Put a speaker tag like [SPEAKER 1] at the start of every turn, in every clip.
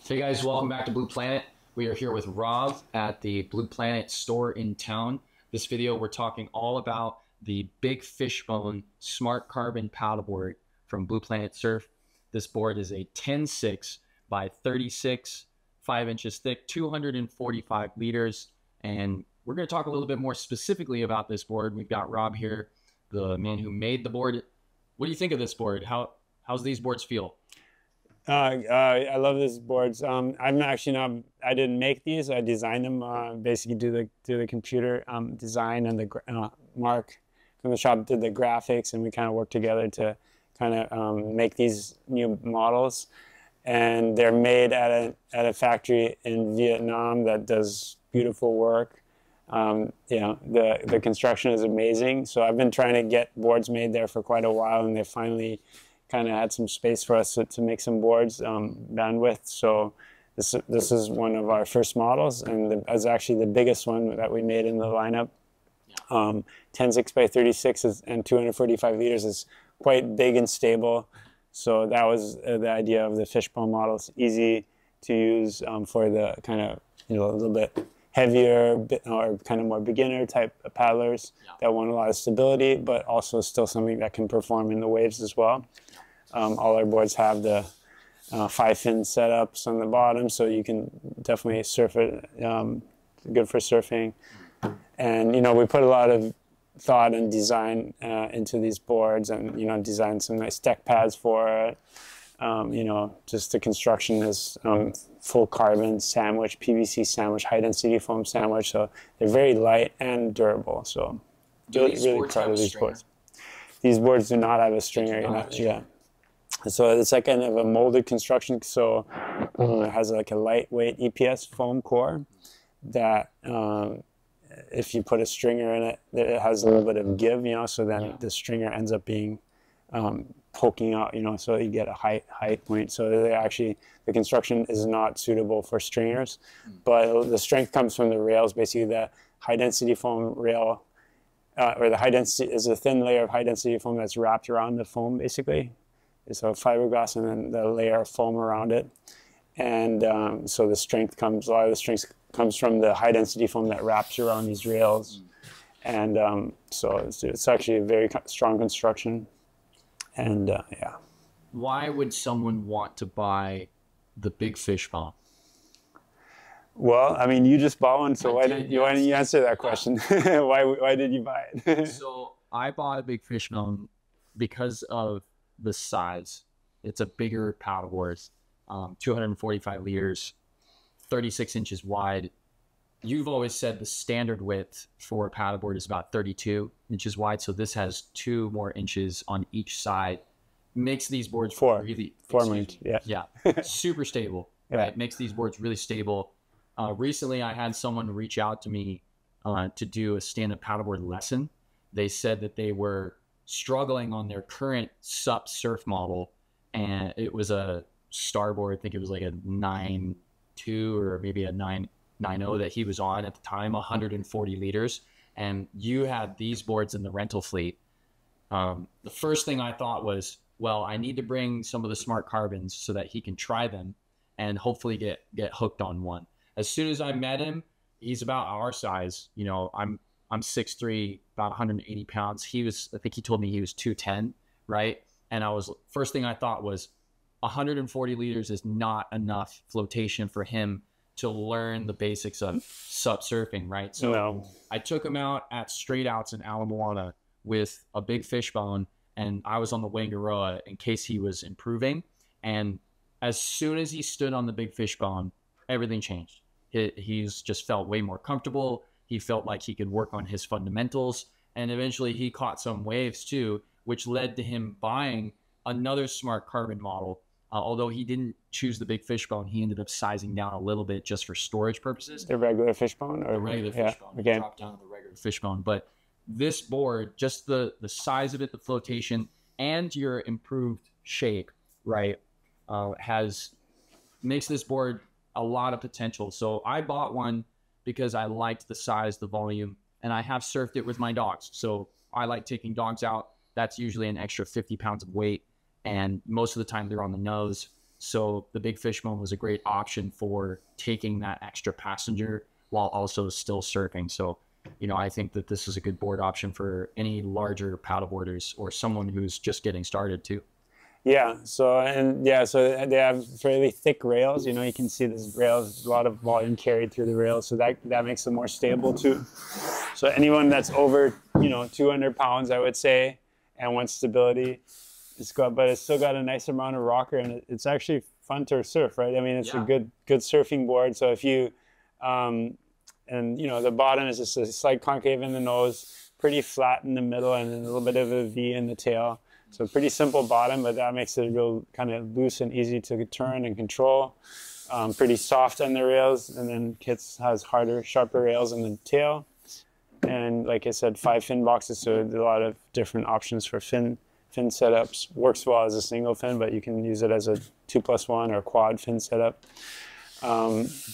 [SPEAKER 1] Hey guys, welcome back to Blue Planet. We are here with Rob at the Blue Planet store in town. This video, we're talking all about the Big Fishbone Smart Carbon paddleboard from blueplanetsurf. This board is a 10.6 by 36, 5 inches thick, 245 liters. And we're going to talk a little bit more specifically about this board. We've got Rob here, the man who made the board. What do you think of this board? How's these boards feel?
[SPEAKER 2] I love these boards. I'm actually not. I didn't make these. I designed them. Basically, do the computer design, and the Mark from the shop did the graphics, and we kind of worked together to kind of make these new models. And they're made at a factory in Vietnam that does beautiful work. You know, the construction is amazing. So I've been trying to get boards made there for quite a while, and they finally kind of had some space for us to make some boards, bandwidth. So this is one of our first models, and it's actually the biggest one that we made in the lineup. 10.6 by 36 and 245 liters is quite big and stable. So that was the idea of the fishbone model. It's easy to use for the kind of, you know, a little bit heavier or kind of more beginner type paddlers that want a lot of stability, but also still something that can perform in the waves as well. All our boards have the 5-fin setups on the bottom, so you can definitely surf it. Good for surfing. And, you know, we put a lot of thought and design into these boards, and, you know, designed some nice deck pads for it. You know, just the construction is full carbon sandwich, PVC sandwich, high density foam sandwich. So they're very light and durable. So really proud of these boards. These boards do not have a stringer. Yeah. So it's like kind of a molded construction. So it has like a lightweight EPS foam core that if you put a stringer in it, it has a little bit of give, you know, so then the stringer ends up being poking out, you know, so you get a height point. So they actually, the construction is not suitable for stringers, but the strength comes from the rails. Basically, the high density foam rail, or the high density is a thin layer of high density foam that's wrapped around the foam, basically. So fiberglass and then the layer of foam around it. And so the strength comes, a lot of the strength comes from the high density foam that wraps around these rails. And so it's actually a very strong construction. And yeah.
[SPEAKER 1] Why would someone want to buy the Big Fishbone?
[SPEAKER 2] Well, I mean, you just bought one, so why didn't you answer that question? Why did you buy it?
[SPEAKER 1] So I bought a Big Fishbone because of the size. It's a bigger paddleboard, 245 liters, 36 inches wide. You've always said the standard width for a paddleboard is about 32 inches wide, so this has 2 more inches on each side. Makes these boards
[SPEAKER 2] four
[SPEAKER 1] really
[SPEAKER 2] inches, yeah.
[SPEAKER 1] Super stable. Right? Makes these boards really stable. Recently, I had someone reach out to me to do a stand-up paddleboard lesson. They said that they were struggling on their current SUP surf model, and it was a starboard. I think it was like a 9.2 or maybe a 9.90 that he was on at the time, 140 liters. And you had these boards in the rental fleet. The first thing I thought was, well, I need to bring some of the smart carbons so that he can try them and hopefully get hooked on one. As soon as I met him, he's about our size. You know, I'm 6'3", about 180 pounds. I think he told me he was 210, right? And first thing I thought was 140 liters is not enough flotation for him to learn the basics of SUP surfing, right? So I took him out at straight outs in Ala Moana with a Big Fishbone, and I was on the Wangaroa in case he was improving. And as soon as he stood on the Big Fishbone, everything changed. He's just felt way more comfortable. He felt like he could work on his fundamentals, and eventually he caught some waves too, which led to him buying another smart carbon model. Although he didn't choose the Big Fishbone, he ended up sizing down a little bit just for storage purposes.
[SPEAKER 2] The regular fishbone? Or
[SPEAKER 1] the regular fishbone.
[SPEAKER 2] Okay.
[SPEAKER 1] Drop down to the regular fishbone. But this board, just the size of it, the flotation, and your improved shape, right, makes this board a lot of potential. So I bought one because I liked the size, the volume, and I have surfed it with my dogs. So I like taking dogs out. That's usually an extra 50 pounds of weight, and most of the time they're on the nose. So the big fishbone was a great option for taking that extra passenger while also still surfing. So, you know, I think that this is a good board option for any larger paddleboarders or someone who's just getting started too.
[SPEAKER 2] Yeah, so they have fairly thick rails. You know, you can see this rails, a lot of volume carried through the rails, so that makes them more stable too. So anyone that's over, you know, 200 pounds, I would say, and wants stability, but it's still got a nice amount of rocker, and it's actually fun to surf, right? I mean, it's a good surfing board. So if you, and you know, the bottom is just a slight concave in the nose, pretty flat in the middle, and then a little bit of a V in the tail. So pretty simple bottom, but that makes it real kind of loose and easy to turn and control. Pretty soft on the rails, and then Kits has harder, sharper rails in the tail. And like I said, 5 fin boxes, so there's a lot of different options for fin setups. Works well as a single fin, but you can use it as a 2+1 or quad fin setup.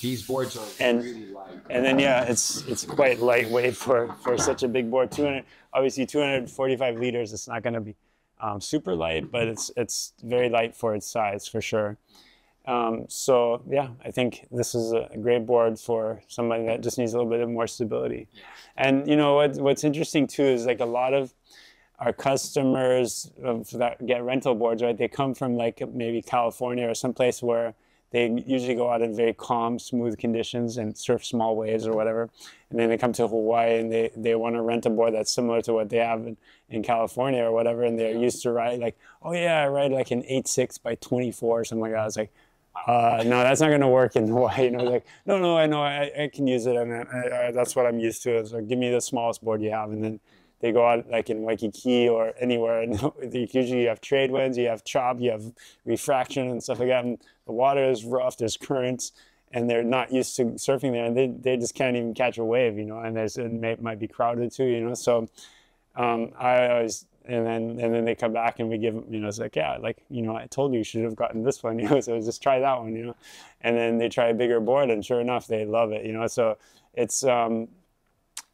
[SPEAKER 1] These boards are really light.
[SPEAKER 2] And then it's quite lightweight for such a big board. 245 liters. It's not going to be super light, but it's very light for its size for sure. So yeah, I think this is a great board for somebody that just needs a little bit of more stability. And you know what's interesting too is like a lot of our customers that get rental boards, right? They come from like maybe California or someplace where they usually go out in very calm, smooth conditions and surf small waves or whatever. And then they come to Hawaii and they want to rent a board that's similar to what they have in California or whatever. And they're used to ride like, oh yeah, I ride like an 8.6 by 24 or something like that. I was like, no, that's not going to work in Hawaii. You know, like, no, I know I can use it. And that's what I'm used to. So give me the smallest board you have. And then they go out like in Waikiki or anywhere, and usually you have trade winds, you have chop, you have refraction and stuff like that. And the water is rough, there's currents, and they're not used to surfing there, and they just can't even catch a wave, you know. And it might be crowded too, you know. So I always and then they come back and we give them, you know, it's like, yeah, like, you know, I told you should have gotten this one, you know. So just try that one, you know. And then they try a bigger board, and sure enough, they love it, you know. So it's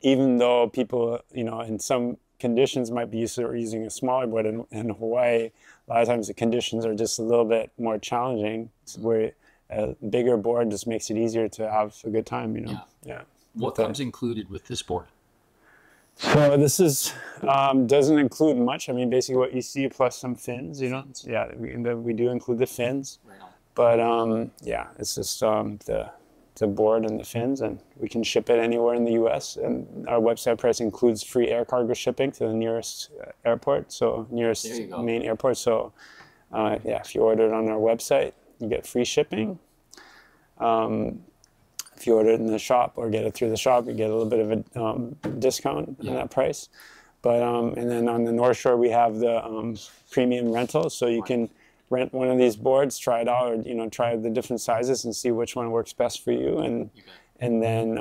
[SPEAKER 2] even though people, you know, in some conditions might be used to using a smaller board in Hawaii, a lot of times the conditions are just a little bit more challenging, where a bigger board just makes it easier to have a good time, you know. Yeah.
[SPEAKER 1] What comes included with this board?
[SPEAKER 2] So this is doesn't include much. I mean, basically what you see plus some fins, you know. Yeah, we do include the fins,
[SPEAKER 1] Right on.
[SPEAKER 2] but yeah, it's just the board and the fins, and we can ship it anywhere in the U.S. And our website price includes free air cargo shipping to the nearest airport, so nearest main airport. So yeah, if you order it on our website, you get free shipping. If you order it in the shop or get it through the shop, you get a little bit of a discount on that price. But and then on the North Shore, we have the premium rental, so you can rent one of these boards, try it out, or, you know, try the different sizes and see which one works best for you, and then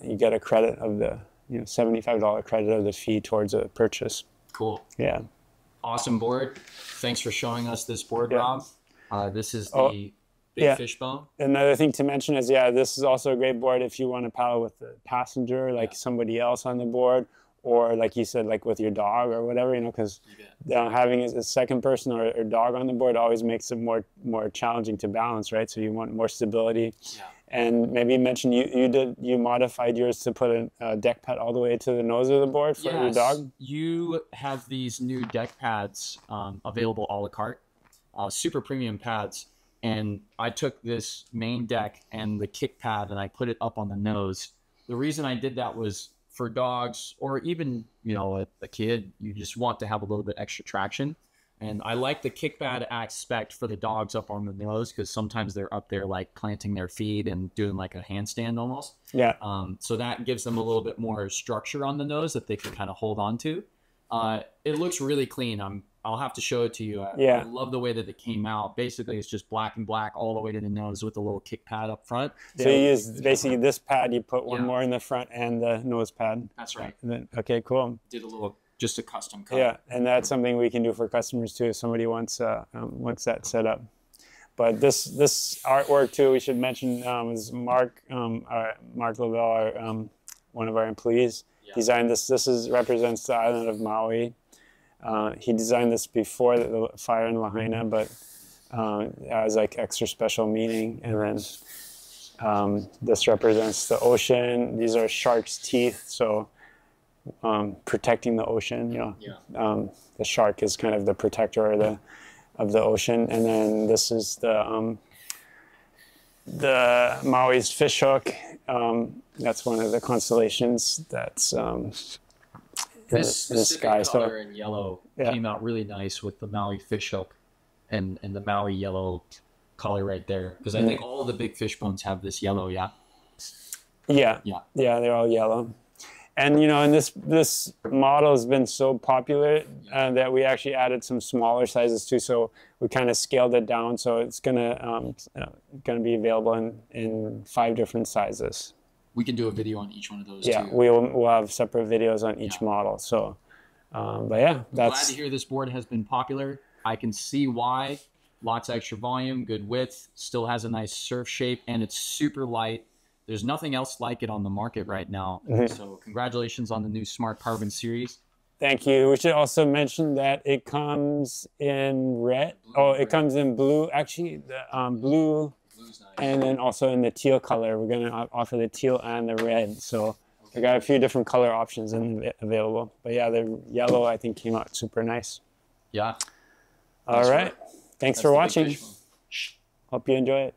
[SPEAKER 2] you get a credit of the, you know, $75 credit of the fee towards a purchase.
[SPEAKER 1] Cool.
[SPEAKER 2] Yeah.
[SPEAKER 1] Awesome board. Thanks for showing us this board, Rob. This is the big fishbone.
[SPEAKER 2] Another thing to mention is, this is also a great board if you want to paddle with the passenger, like somebody else on the board, or like you said, like with your dog or whatever, you know, because having a second person or dog on the board always makes it more challenging to balance, right? So you want more stability. Yeah. And maybe mention you modified yours to put a deck pad all the way to the nose of the board for your dog.
[SPEAKER 1] You have these new deck pads available a la carte, super premium pads. And I took this main deck and the kick pad and I put it up on the nose. The reason I did that was for dogs, or even, you know, a kid, you just want to have a little bit extra traction. And I like the kick pad aspect for the dogs up on the nose, because sometimes they're up there like planting their feet and doing like a handstand almost. Yeah. So that gives them a little bit more structure on the nose that they can kind of hold on to. It looks really clean. I'll have to show it to you. I love the way that it came out. Basically, it's just black and black all the way to the nose with a little kick pad up front.
[SPEAKER 2] So you use basically this pad, you put one more in the front and the nose pad.
[SPEAKER 1] That's right.
[SPEAKER 2] And then, okay, cool.
[SPEAKER 1] Did a little, just a custom cut.
[SPEAKER 2] Yeah, and that's something we can do for customers too if somebody wants that set up. But this artwork too, we should mention, is Mark Lavelle, one of our employees, designed this. This represents the island of Maui. He designed this before the fire in Lahaina, but as like extra special meaning. And then this represents the ocean. These are shark's teeth, so protecting the ocean. You know, the shark is kind of the protector of the ocean. And then this is the Maui's fishhook. That's one of the constellations that's
[SPEAKER 1] this
[SPEAKER 2] in the sky.
[SPEAKER 1] Color in yellow came out really nice with the Maui fishhook and the Maui yellow color right there, because I think all of the big fish bones have this yellow. Yeah, they're all yellow. And you know, and this model has been so popular that we actually added some smaller sizes too. So we kind of scaled it down, so it's gonna be available in 5 different sizes. We can do a video on each one of those.
[SPEAKER 2] Yeah,
[SPEAKER 1] too.
[SPEAKER 2] we'll have separate videos on each model. So, but yeah, that's
[SPEAKER 1] glad to hear this board has been popular. I can see why. Lots of extra volume, good width, still has a nice surf shape, and it's super light. There's nothing else like it on the market right now. So congratulations on the new Smart Carbon series.
[SPEAKER 2] Thank you. We should also mention that it comes in red. It comes in blue. Actually, the blue, nice. And then also in the teal color. We're going to offer the teal and the red. So we got a few different color options available. But yeah, the yellow I think came out super nice.
[SPEAKER 1] Yeah.
[SPEAKER 2] All right. Thanks for watching. Hope you enjoy it.